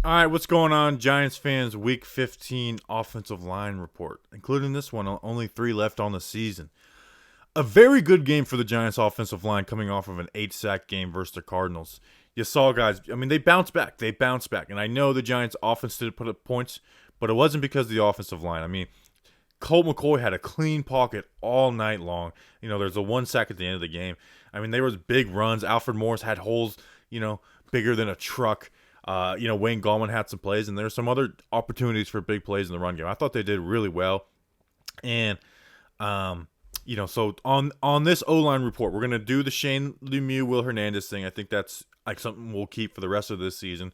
All right, what's going on, Giants fans? Week 15 offensive line report, including this one. Only 3 left on the season. A very good game for the Giants offensive line coming off of an 8-sack game versus the Cardinals. You saw, guys, I mean, they bounced back. And I know the Giants offense did put up points, but it wasn't because of the offensive line. I mean, Colt McCoy had a clean pocket all night long. There's a 1 sack at the end of the game. I mean, there was big runs. Alfred Morris had holes, bigger than a truck. Wayne Gallman had some plays, and there's some other opportunities for big plays in the run game. I thought they did really well. And, so on this O-line report, we're going to do the Shane Lemieux, Will Hernandez thing. I think that's like something we'll keep for the rest of this season.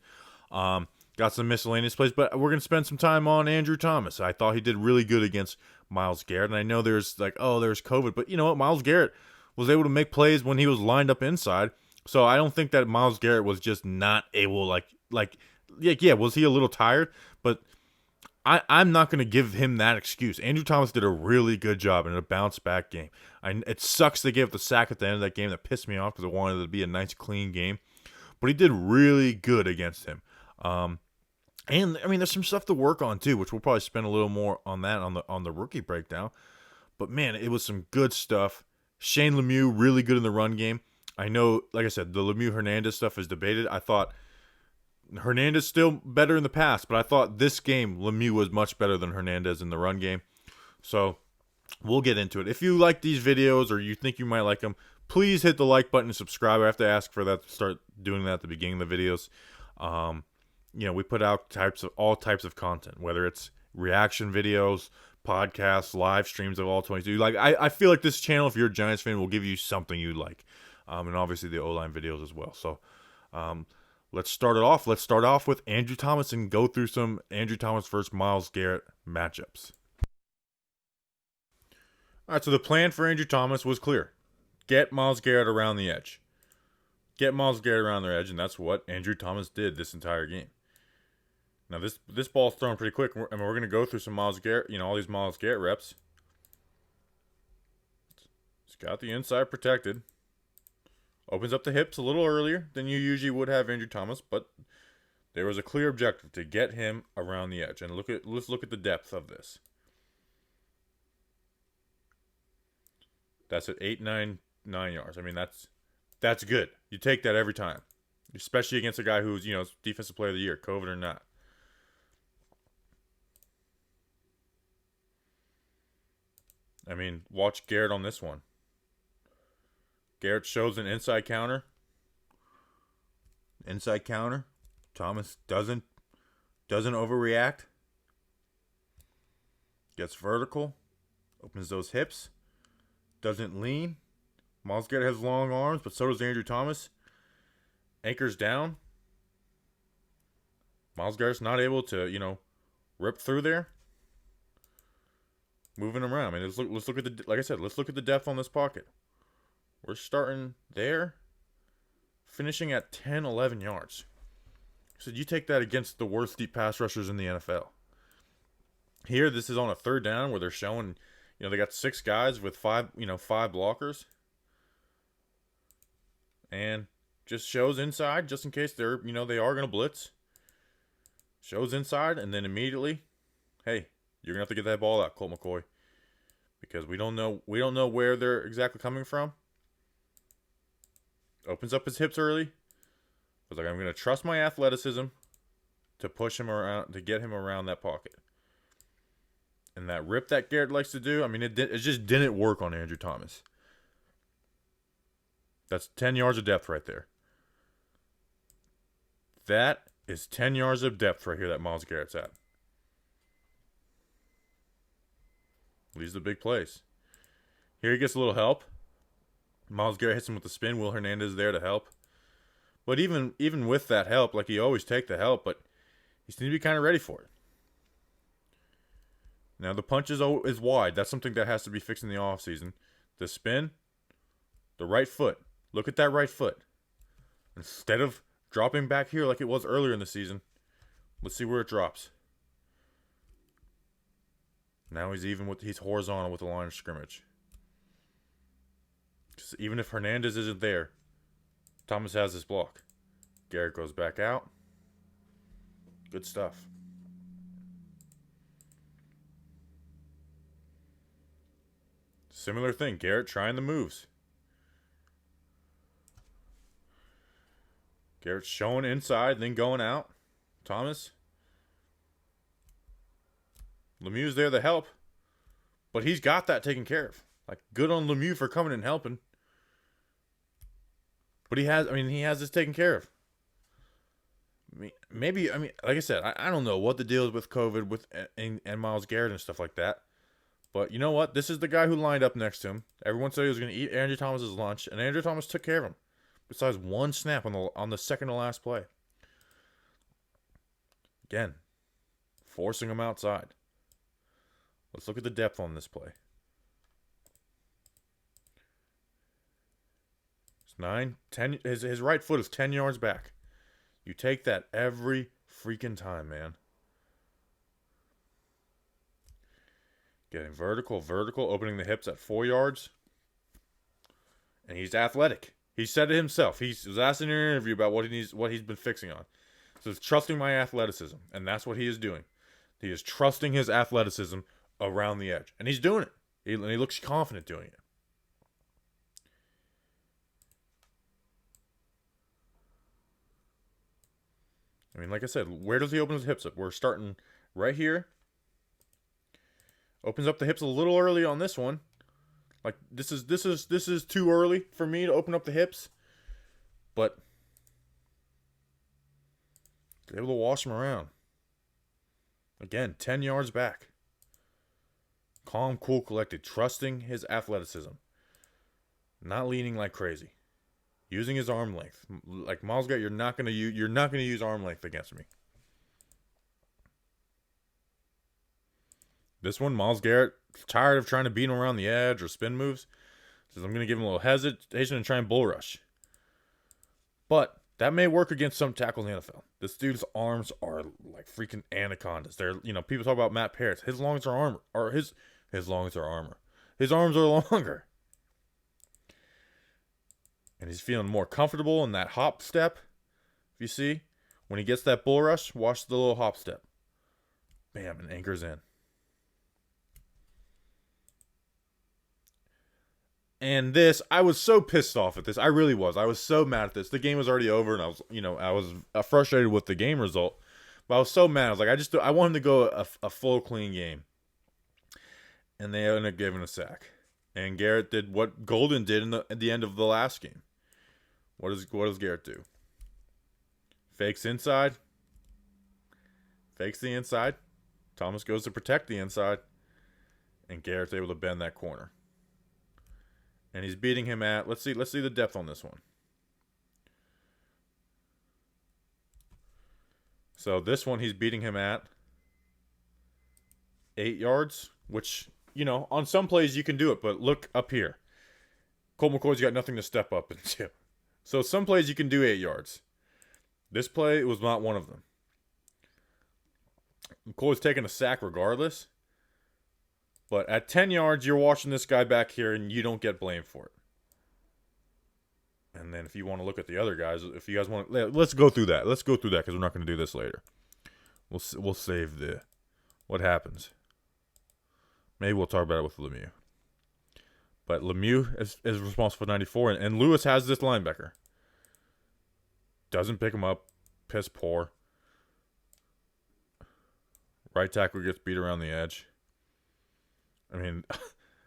Got some miscellaneous plays, but we're going to spend some time on Andrew Thomas. I thought he did really good against Myles Garrett, and I know there's there's COVID, but you know what? Myles Garrett was able to make plays when he was lined up inside. So I don't think that Myles Garrett was just not able, was he a little tired? But I'm not going to give him that excuse. Andrew Thomas did a really good job in a bounce-back game. It sucks they gave up the sack at the end of that game. That pissed me off because I wanted it to be a nice, clean game. But he did really good against him. And I mean, there's some stuff to work on too, which we'll probably spend a little more on that on the rookie breakdown. But man, it was some good stuff. Shane Lemieux really good in the run game. I know, like I said, the Lemieux Hernandez stuff is debated. I thought Hernandez still better in the past, but I thought this game Lemieux was much better than Hernandez in the run game. So we'll get into it. If you like these videos or you think you might like them, please hit the like button and subscribe. I have to ask for that to start doing that at the beginning of the videos. We put out all types of content, whether it's reaction videos, podcasts, live streams of all 22. I feel like this channel, if you're a Giants fan, will give you something you like. And obviously the O-line videos as well. So let's start it off. Let's start off with Andrew Thomas and go through some Andrew Thomas versus Myles Garrett matchups. All right, so the plan for Andrew Thomas was clear. Get Myles Garrett around the edge. Get Myles Garrett around their edge, and that's what Andrew Thomas did this entire game. Now, this ball's thrown pretty quick, and we're going to go through some Myles Garrett, all these Myles Garrett reps. He's got the inside protected. Opens up the hips a little earlier than you usually would have Andrew Thomas, but there was a clear objective to get him around the edge. And let's look at the depth of this. That's at 8.99 yards. I mean, that's good. You take that every time, especially against a guy who's defensive player of the year, COVID or not. I mean, watch Garrett on this one. Garrett shows an inside counter. Inside counter. Thomas doesn't overreact. Gets vertical. Opens those hips. Doesn't lean. Myles Garrett has long arms, but so does Andrew Thomas. Anchors down. Myles Garrett's not able to, rip through there. Moving around. I mean, let's look at let's look at the depth on this pocket. We're starting there, finishing at 10, 11 yards. So you take that against the worst deep pass rushers in the NFL. Here, this is on a third down where they're showing, they got 6 guys with 5 blockers. And just shows inside just in case they are going to blitz. Shows inside, and then immediately, hey, you're going to have to get that ball out, Colt McCoy. Because we don't know where they're exactly coming from. Opens up his hips early. Was like, I'm going to trust my athleticism to push him around, to get him around that pocket. And that rip that Garrett likes to do, I mean, it just didn't work on Andrew Thomas. That's 10 yards of depth right there. That is 10 yards of depth right here that Myles Garrett's at. These are the big plays. Here he gets a little help. Myles Garrett hits him with the spin. Will Hernandez is there to help. But even with that help, like, you always take the help, but he seems to be kind of ready for it. Now, the punch is wide. That's something that has to be fixed in the offseason. The spin, the right foot. Look at that right foot. Instead of dropping back here like it was earlier in the season, let's see where it drops. Now he's horizontal with the line of scrimmage. Even if Hernandez isn't there, Thomas has this block. Garrett goes back out. Good stuff. Similar thing. Garrett trying the moves. Garrett's showing inside, then going out. Thomas. Lemieux's there to help. But he's got that taken care of. Like, good on Lemieux for coming and helping. But he has this taken care of. Maybe, like I said, I don't know what the deal is with COVID and Myles Garrett and stuff like that. But you know what? This is the guy who lined up next to him. Everyone said he was going to eat Andrew Thomas's lunch, and Andrew Thomas took care of him. Besides one snap on the second to last play. Again, forcing him outside. Let's look at the depth on this play. It's 9, 10. His right foot is 10 yards back. You take that every freaking time, man. Getting vertical, opening the hips at 4 yards. And he's athletic. He said it himself. He was asked in an interview about what he's been fixing on. So it's trusting my athleticism, and that's what he is doing. He is trusting his athleticism around the edge, and he's doing it. He looks confident doing it. Like I said, where does he open his hips up? We're starting right here. Opens up the hips a little early on this one. Like this is too early for me to open up the hips, but able to wash him around. Again, 10 yards back. Calm, cool, collected, trusting his athleticism, not leaning like crazy, using his arm length. Like Myles Garrett, you're not gonna use arm length against me. This one, Myles Garrett, tired of trying to beat him around the edge or spin moves, says I'm going to give him a little hesitation and try and bull rush. But that may work against some tackles in the NFL. This dude's arms are like freaking anacondas. They're, people talk about Matt Parrott's. His arms are armor. His arms are longer. And he's feeling more comfortable in that hop step. If you see, when he gets that bull rush, watch the little hop step. Bam, and anchors in. And this, I was so pissed off at this. I really was. I was so mad at this. The game was already over, and I was frustrated with the game result. But I was so mad. I was like, I want him to go a full clean game. And they ended up giving a sack. And Garrett did what Golden did at the end of the last game. What does Garrett do? Fakes inside. Fakes the inside. Thomas goes to protect the inside. And Garrett's able to bend that corner. And he's beating him at, let's see the depth on this one. So this one he's beating him at 8 yards, which, on some plays you can do it, but look up here. Colt McCoy's got nothing to step up into. So some plays you can do 8 yards. This play was not one of them. McCoy's taking a sack regardless. But at 10 yards, you're watching this guy back here, and you don't get blamed for it. And then if you want to look at the other guys, if you guys want to, let's go through that. Let's go through that because we're not going to do this later. We'll save what happens. Maybe we'll talk about it with Lemieux. But Lemieux is responsible for 94, and Lewis has this linebacker. Doesn't pick him up. Piss poor. Right tackle gets beat around the edge.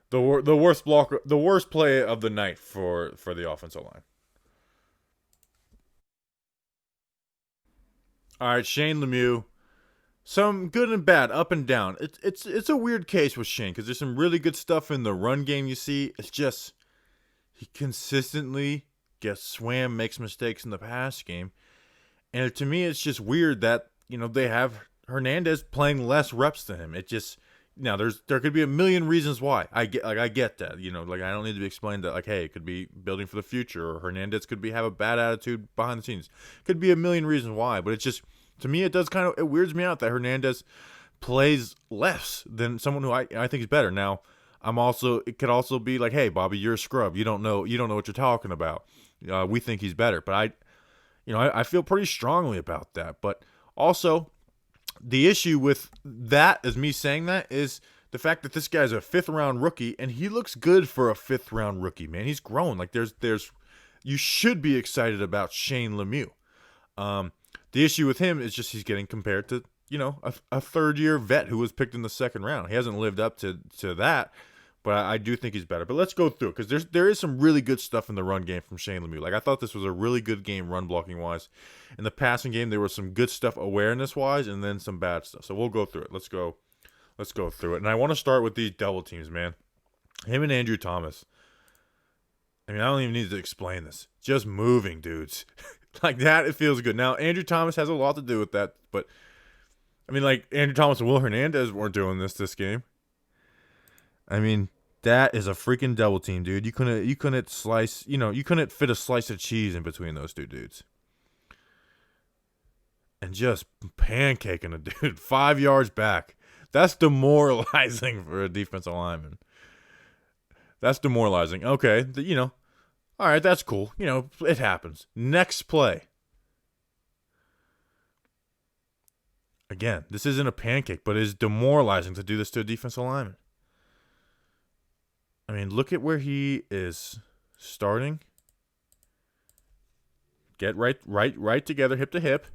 The worst play of the night for the offensive line. All right, Shane Lemieux. Some good and bad, up and down. It's a weird case with Shane because there's some really good stuff in the run game you see. It's just he consistently gets swam, makes mistakes in the pass game. And to me, it's just weird that, they have Hernandez playing less reps than him. It just... Now, there could be a million reasons why. I get that. I don't need to be explained that, hey, it could be building for the future, or Hernandez could have a bad attitude behind the scenes. Could be a million reasons why, but it's just, to me, it weirds me out that Hernandez plays less than someone who I think is better. Now, it could also be like, hey, Bobby, you're a scrub. You don't know what you're talking about. We think he's better, but I feel pretty strongly about that. But also, The issue with that, as me saying that, is the fact that this guy's a 5th-round rookie, and he looks good for a 5th-round rookie, man. He's grown. Like, you should be excited about Shane Lemieux. The issue with him is just he's getting compared to, a third-year vet who was picked in the 2nd round. He hasn't lived up to that, but I do think he's better. But let's go through it, because there is some really good stuff in the run game from Shane Lemieux. Like, I thought this was a really good game run blocking-wise. In the passing game, there was some good stuff awareness-wise, and then some bad stuff. So we'll go through it. Let's go through it. And I want to start with these double teams, man. Him and Andrew Thomas. I mean, I don't even need to explain this. Just moving, dudes. Like that, it feels good. Now, Andrew Thomas has a lot to do with that, but I mean, like, Andrew Thomas and Will Hernandez weren't doing this game. I mean, that is a freaking double team, dude. You couldn't slice, you couldn't fit a slice of cheese in between those two dudes. And just pancaking a dude 5 yards back. That's demoralizing for a defensive lineman. That's demoralizing. Okay, all right, that's cool. It happens. Next play. Again, this isn't a pancake, but it is demoralizing to do this to a defensive lineman. I mean, look at where he is starting. Get right together, hip to hip.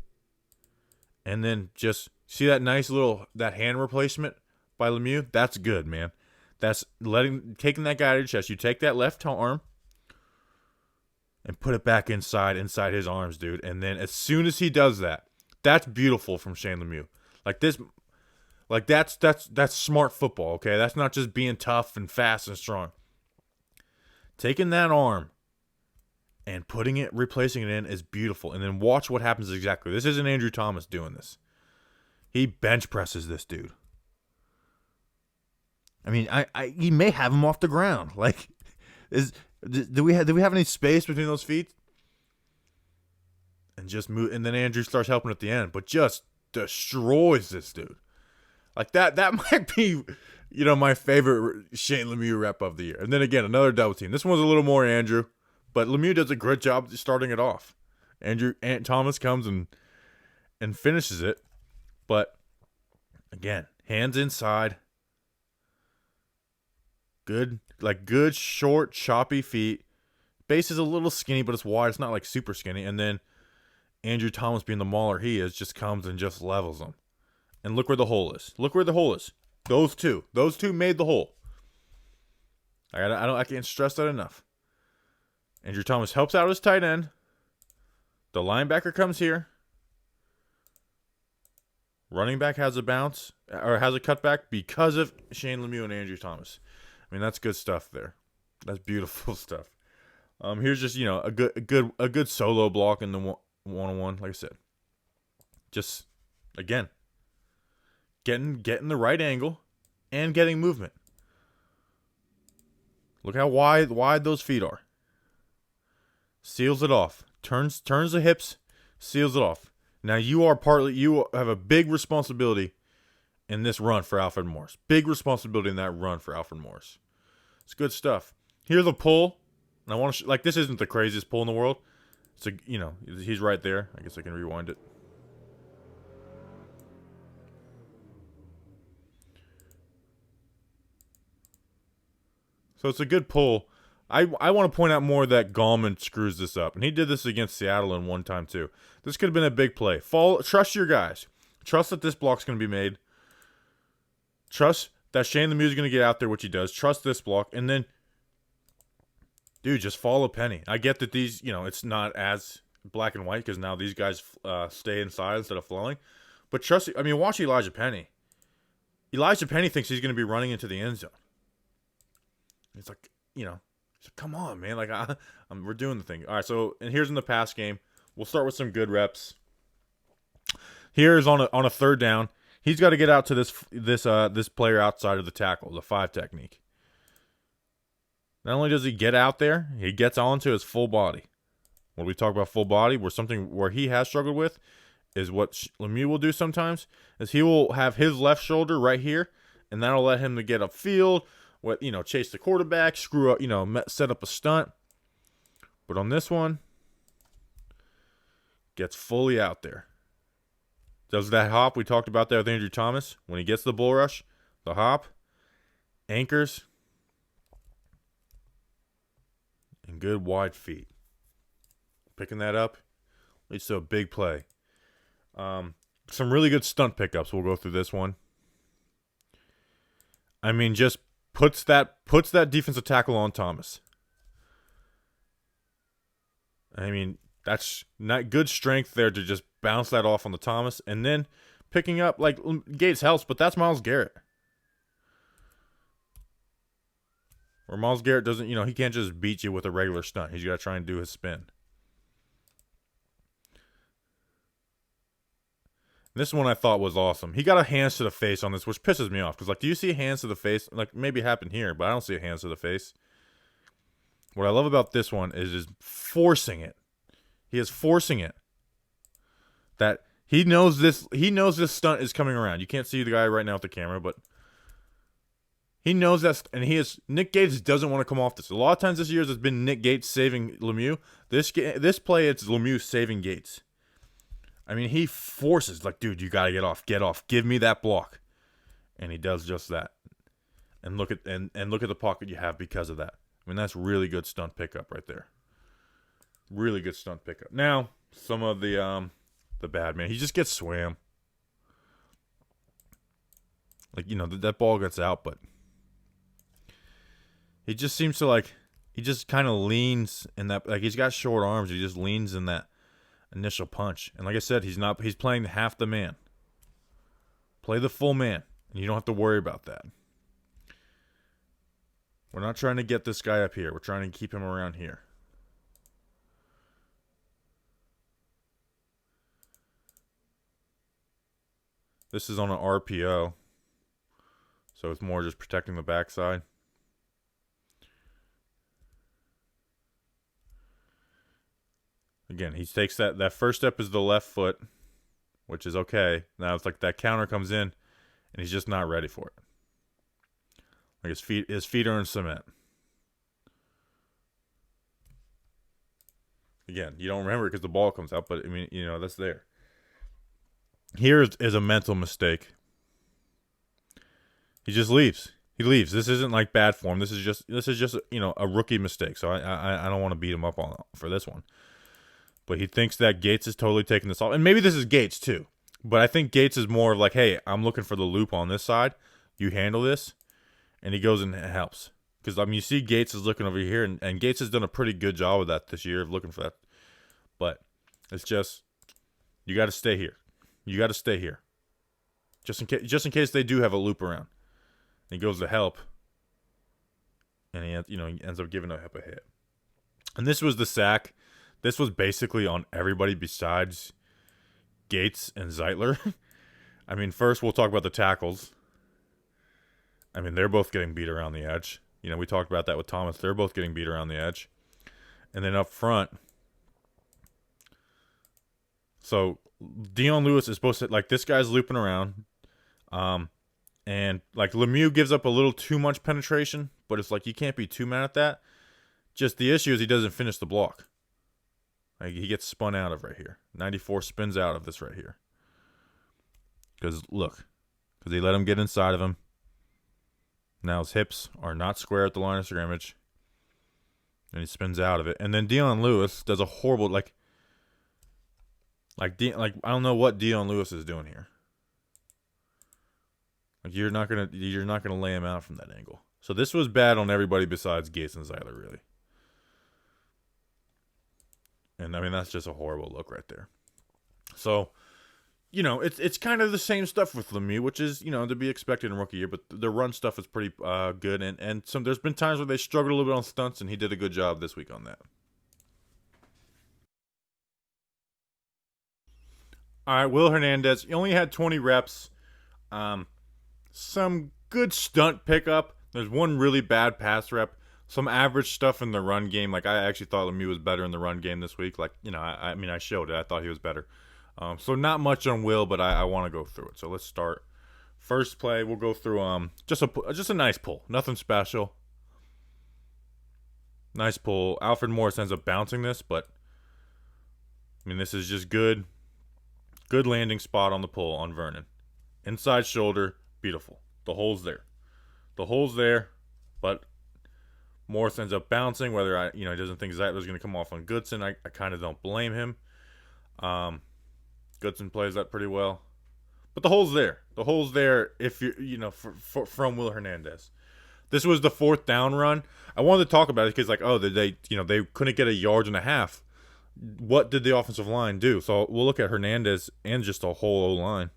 And then just see that nice that hand replacement by Lemieux? That's good, man. That's taking that guy to the chest. You take that left arm and put it back inside his arms, dude. And then as soon as he does that, that's beautiful from Shane Lemieux. That's smart football, okay? That's not just being tough and fast and strong. Taking that arm and replacing it in is beautiful. And then watch what happens exactly. This isn't Andrew Thomas doing this. He bench presses this dude. I mean, he may have him off the ground. Like, do we have any space between those feet? And just move, and then Andrew starts helping at the end, but just destroys this dude. Like that might be, my favorite Shane Lemieux rep of the year. And then again, another double team. This one's a little more Andrew, but Lemieux does a great job starting it off. Thomas comes and finishes it, but again, hands inside. Good short, choppy feet. Base is a little skinny, but it's wide. It's not like super skinny. And then Andrew Thomas, being the mauler he is, just comes and just levels them. And look where the hole is. Those two made the hole. I can't stress that enough. Andrew Thomas helps out his tight end. The linebacker comes here. Running back has a bounce or has a cutback because of Shane Lemieux and Andrew Thomas. I mean, that's good stuff there. That's beautiful stuff. Here's just a good solo block in the one-on-one. Like I said, just again getting the right angle and getting movement. Look how wide those feet are. Seals it off. Turns the hips. Seals it off. Now you have a big responsibility in this run for Alfred Morris. Big responsibility in that run for Alfred Morris. It's good stuff. Here's a pull. And I want to this isn't the craziest pull in the world. It's he's right there. I guess I can rewind it. So it's a good pull. I want to point out more that Gallman screws this up. And he did this against Seattle in one time too. This could have been a big play. Trust your guys. Trust that this block's going to be made. Trust that Shane Lemieux is going to get out there, which he does. Trust this block. And then, dude, just follow Penny. I get that these, it's not as black and white because now these guys stay inside instead of flowing. But watch Elijah Penny. Elijah Penny thinks he's going to be running into the end zone. It's like, come on, man. Like, we're doing the thing. All right, and here's in the pass game. We'll start with some good reps. Here's on a third down. He's got to get out to this player outside of the tackle, the 5 technique. Not only does he get out there, he gets onto his full body. When we talk about full body, where he has struggled with is what Lemieux will do sometimes, is he will have his left shoulder right here, and that'll let him to get upfield, chase the quarterback, screw up, set up a stunt. But on this one, gets fully out there. Does that hop we talked about there with Andrew Thomas? When he gets the bull rush, the hop, anchors, and good wide feet. Picking that up leads to a big play. Some really good stunt pickups. We'll go through this one. I mean, just puts that defensive tackle on Thomas. I mean, that's not good strength there to just bounce that off on the Thomas. And then picking up, like, Gates helps, but that's Myles Garrett. Where Myles Garrett doesn't, he can't just beat you with a regular stunt. He's got to try and do his spin. This one I thought was awesome. He got a hands to the face on this, which pisses me off. Because, like, do you see hands to the face? Like, maybe it happened here, but I don't see a hands to the face. What I love about this one is forcing it. He is forcing it. That he knows this stunt is coming around. You can't see the guy right now with the camera, but he knows that, and Nick Gates doesn't want to come off this. A lot of times this year it's been Nick Gates saving Lemieux. This play, it's Lemieux saving Gates. I mean, he forces, like, dude, you gotta get off, give me that block, and he does just that. And look at the pocket you have because of that. I mean, that's really good stunt pickup right there. Really good stunt pickup. Now, some of the bad man, he just gets swam. Like, that ball gets out, but he just seems to, like, he just kind of leans in that, like, he's got short arms. He just leans in that initial punch. And like I said, he's playing half the man. Play the full man, and you don't have to worry about that. We're not trying to get this guy up here. We're trying to keep him around here. This is on an RPO, so it's more just protecting the backside. Again, he takes that first step is the left foot, which is okay. Now it's like that counter comes in, and he's just not ready for it. Like his feet are in cement. Again, you don't remember it because the ball comes out, but I mean, that's there. Here is a mental mistake. He just leaves. He leaves. This isn't like bad form. This is just a rookie mistake. So I don't want to beat him up for this one. But he thinks that Gates is totally taking this off. And maybe this is Gates too. But I think Gates is more of like, hey, I'm looking for the loop on this side. You handle this. And he goes and helps. Because, I mean, you see Gates is looking over here. And Gates has done a pretty good job with that this year of looking for that. But it's just, you got to stay here. You got to stay here. Just in case they do have a loop around. And he goes to help. And he ends up giving up a hit. And this was the sack. This was basically on everybody besides Gates and Zeitler. I mean, first we'll talk about the tackles. I mean, they're both getting beat around the edge. We talked about that with Thomas. They're both getting beat around the edge. And then up front. So, Dion Lewis is supposed to, like, this guy's looping around. And, like, Lemieux gives up a little too much penetration. But it's like, you can't be too mad at that. Just the issue is he doesn't finish the block. Like, he gets spun out of right here. 94 spins out of this right here. Because he let him get inside of him. Now his hips are not square at the line of scrimmage. And he spins out of it. And then Dion Lewis does a horrible, I don't know what Dion Lewis is doing here. Like, you're not gonna lay him out from that angle. So this was bad on everybody besides Gates and Zeitler, really. And, I mean, that's just a horrible look right there. So, it's kind of the same stuff with Lemieux, which is, to be expected in rookie year. But the run stuff is pretty good. And there's been times where they struggled a little bit on stunts, and he did a good job this week on that. All right, Will Hernandez. He only had 20 reps. Some good stunt pickup. There's one really bad pass rep. Some average stuff in the run game. Like, I actually thought Lemieux was better in the run game this week. Like, I mean, I showed it. I thought he was better. So not much on Will, but I want to go through it. So let's start. First play, we'll go through just a nice pull. Nothing special. Nice pull. Alfred Morris ends up bouncing this, but I mean, this is just good Good landing spot on the pull on Vernon. Inside shoulder, beautiful. The hole's there. The hole's there, but Morris ends up bouncing. Whether he doesn't think Zeitler's going to come off on Goodson, I kind of don't blame him. Goodson plays that pretty well, but the hole's there. The hole's there if you're from Will Hernandez. This was the 4th down run. I wanted to talk about it because they couldn't get a yard and a half. What did the offensive line do? So we'll look at Hernandez and just a whole O-line.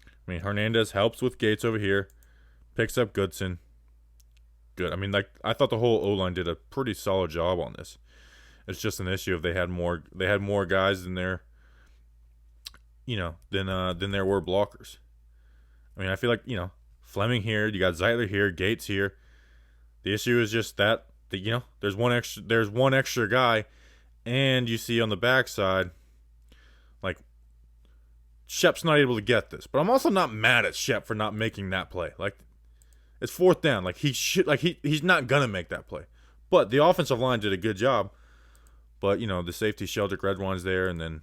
I mean, Hernandez helps with Gates over here, picks up Goodson. Good. I mean, I thought the whole O-line did a pretty solid job on this. It's just an issue if they had more guys in there, than there were blockers. I mean, I feel like, Fleming here, you got Zeitler here, Gates here. The issue is just that there's one extra guy, and you see on the backside, like, Shep's not able to get this. But I'm also not mad at Shep for not making that play. Like, it's 4th down. Like, he's not gonna make that play. But the offensive line did a good job. But, the safety Sheldrick Redwine's there, and then,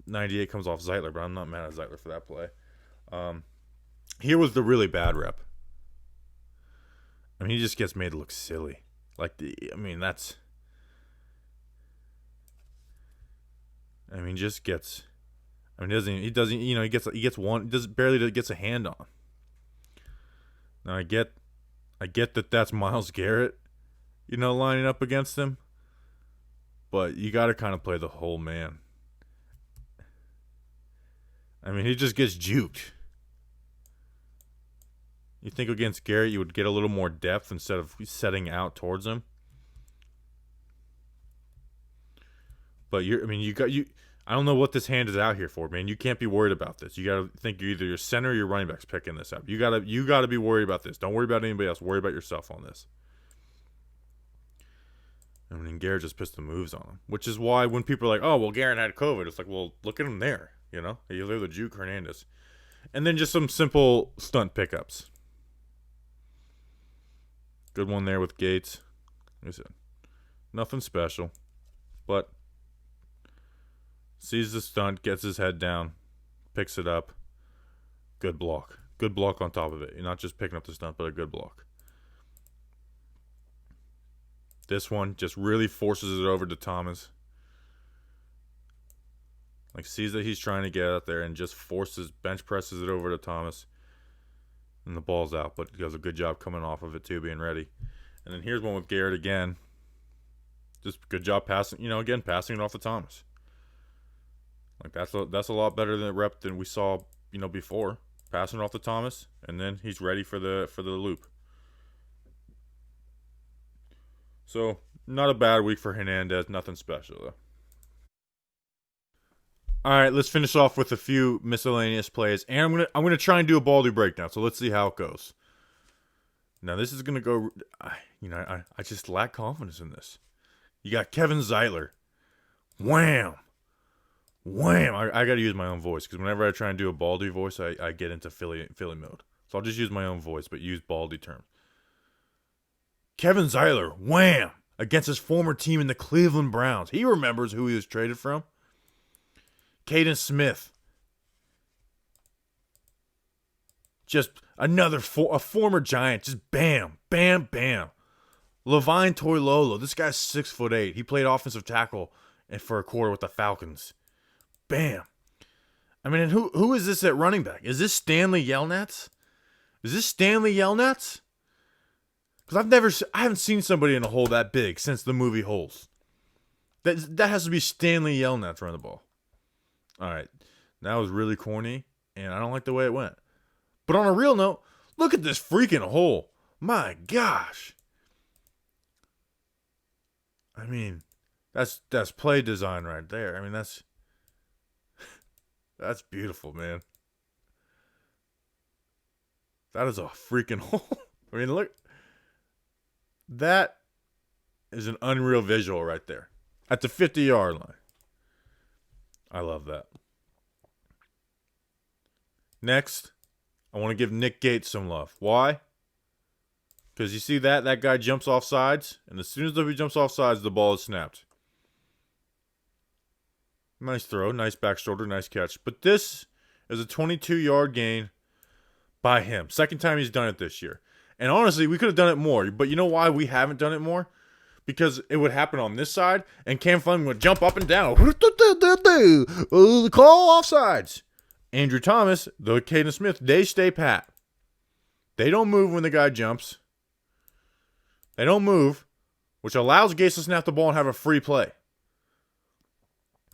98 comes off Zeitler, but I'm not mad at Zeitler for that play. Here was the really bad rep. I mean, he just gets made to look silly. Barely gets a hand on. Now I get that that's Myles Garrett, lining up against him. But you got to kind of play the whole man. I mean, he just gets juked. You think against Garrett you would get a little more depth instead of setting out towards him. But I don't know what this hand is out here for, man. You can't be worried about this. You got to think you're either your center or your running back's picking this up. You got to be worried about this. Don't worry about anybody else. Worry about yourself on this. I mean, Garrett just pissed the moves on him, which is why when people are like, "Oh, well, Garrett had COVID," it's like, well, look at him there. He literally juke Hernandez, and then just some simple stunt pickups. Good one there with Gates. Like I said, nothing special, but sees the stunt, gets his head down, picks it up. Good block. Good block on top of it. You're not just picking up the stunt, but a good block. This one just really forces it over to Thomas. Like, sees that he's trying to get out there and just bench presses it over to Thomas. And the ball's out, but he does a good job coming off of it too, being ready. And then here's one with Garrett again. Just good job passing, passing it off to Thomas. Like, that's a lot better than the rep than we saw, before. Passing it off to Thomas, and then he's ready for the loop. So, not a bad week for Hernandez. Nothing special, though. All right, let's finish off with a few miscellaneous plays, and I'm gonna try and do a Baldy breakdown. So let's see how it goes. Now this is gonna go. I just lack confidence in this. You got Kevin Zeitler. Wham, wham. I gotta use my own voice because whenever I try and do a Baldy voice, I get into Philly mode. So I'll just use my own voice, but use Baldy terms. Kevin Zeitler, wham, against his former team in the Cleveland Browns. He remembers who he was traded from. Caden Smith. Just a former Giant. Just bam, bam, bam. Levine Toilolo. This guy's 6'8". He played offensive tackle for a quarter with the Falcons. Bam. I mean, who is this at running back? Is this Stanley Yelnats? Because I haven't seen somebody in a hole that big since the movie Holes. That has to be Stanley Yelnats running the ball. All right, that was really corny, and I don't like the way it went. But on a real note, look at this freaking hole. My gosh. I mean, that's play design right there. I mean, that's beautiful, man. That is a freaking hole. I mean, look. That is an unreal visual right there. At the 50-yard line. I love that. Next, I want to give Nick Gates some love. Why? Because you see that guy jumps off sides, and as soon as he jumps off sides, the ball is snapped. Nice throw, nice back shoulder, nice catch. But this is a 22-yard gain by him. Second time he's done it this year. And honestly, we could have done it more. But you know why we haven't done it more? Because it would happen on this side, and Cam Fleming would jump up and down. Call offsides. Andrew Thomas, the Caden Smith, they stay pat. They don't move when the guy jumps. They don't move, which allows Gase to snap the ball and have a free play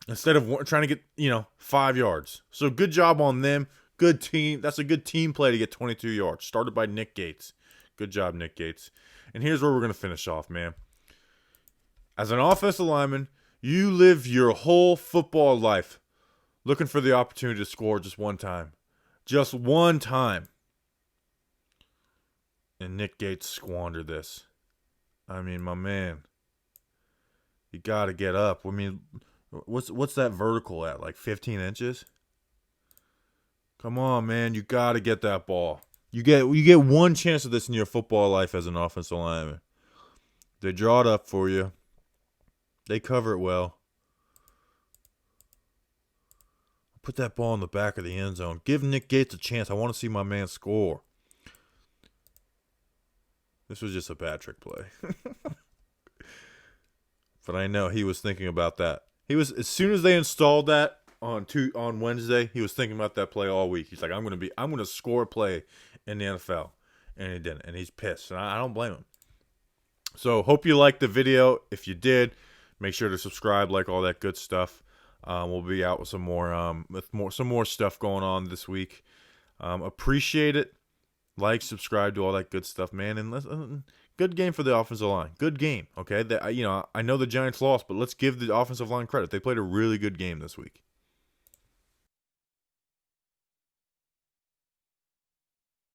instead of trying to get, 5 yards. So good job on them. Good team. That's a good team play to get 22 yards. Started by Nick Gates. Good job, Nick Gates. And here's where we're going to finish off, man. As an offensive lineman, you live your whole football life looking for the opportunity to score just one time. Just one time. And Nick Gates squandered this. I mean, my man. You got to get up. I mean, what's that vertical at? Like 15 inches? Come on, man. You got to get that ball. You get one chance of this in your football life as an offensive lineman. They draw it up for you. They cover it well. Put that ball in the back of the end zone. Give Nick Gates a chance. I want to see my man score. This was just a bad trick play. But I know he was thinking about that. He was, as soon as they installed that on Wednesday, he was thinking about that play all week. He's like, I'm gonna score a play in the NFL. And he didn't. And he's pissed. And I don't blame him. So hope you liked the video. If you did, make sure to subscribe, like all that good stuff. We'll be out with some more stuff going on this week. Appreciate it. Like, subscribe, do all that good stuff, man. And good game for the offensive line. Good game. Okay, I know the Giants lost, but let's give the offensive line credit. They played a really good game this week.